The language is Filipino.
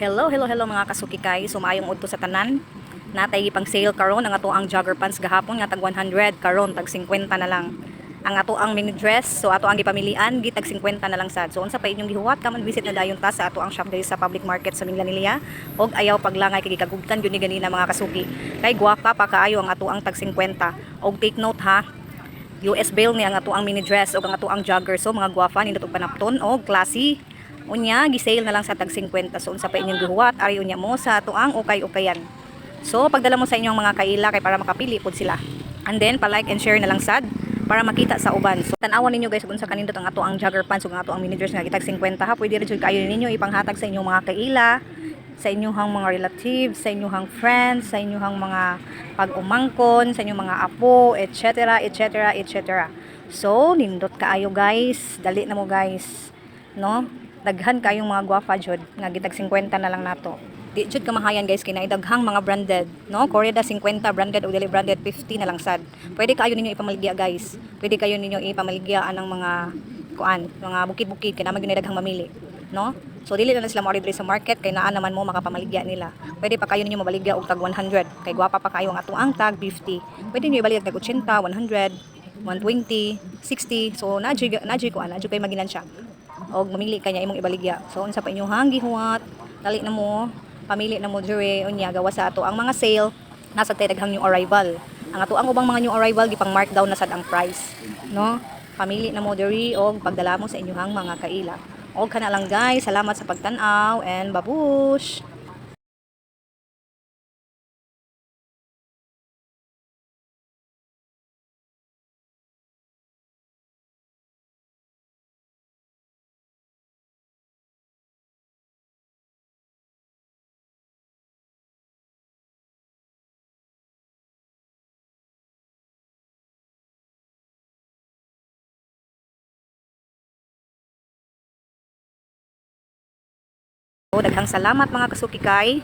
Hello mga kasukikay. Sumayong udto sa tanan. Natay pang sale karon ang ato ang jogger pants gahapon nga tag 100 karon tag 50 na lang. Ang ato ang mini dress so ato ang gipamilian gitag 50 na lang sad. So unsa pa inyong gihuwat kamon visit na dayon ta sa ato ang shop diri sa public market sa Minglanilla og ayaw paglangay kay gikagugtan gyud ni ganina mga kasuki. Kay guwapa pa kaayo ang ato ang tag 50. Og take note ha. US bill ni ang ato ang mini dress o ang ato ang jogger so mga guwapa nindot og panapton og classy. Unya gi-sale na lang sa tag 50. So unsa pa inyong gihuwat ari unya mo sa ato ang ukay-ukayan. So pagdala mo sa inyong mga kaila kay para makapili pud sila. And then pa-like and share na lang sad para makita sa uban. So tan-awan ninyo guys kung unsa kanindot ang ato ang jogger pants ug ang ato ang mini dress nga gitag 50 ha. Pwede ra jud kayo ninyo ipanghatag sa inyong mga kaila, sa inyong mga relatives, sa inyong friends, sa inyong mga pag-umangkon, sa inyong mga apo, etc. etc. etc. So nindot kaayo guys, dali na mo guys, no? Daghan kayong mga guwapa jud nga gitag 50 na lang nato. Di jud kamahayan guys kay daghang mga branded, no? Correda 50 branded o dili branded 50 na lang sad. Pwede kayo ninyo ipamaligya guys. Pwede kayo ninyo ipamaligya anang mga kuan, mga bukid-bukid kay naman gyud daghang mamili, no? So dili na sila mo diri sa market kay naa naman mo makapamaligya nila. Pwede pa kayo ninyo mabaligya og tag 100 kay guwapa pa kayo ang atuang tag 50. Pwede niyo ibaligya tag 80, 100, 120, 60. So nadjay ko ana, kay maginansya. Og mamili kanya imong ibaligya. So unsa pa inyong gihuwat, dali na mo, pamili na mo diri unya gawa sa ato ang mga sale nasa tay daghang new arrival. Ang ato ang ubang mga new arrival gipang markdown na sad ang price, no? Pamili na mo diri og pagdala mo sa inyong mga kaila. Og kana lang guys, salamat sa pagtan-aw and babush. So daghang salamat mga kasukikay.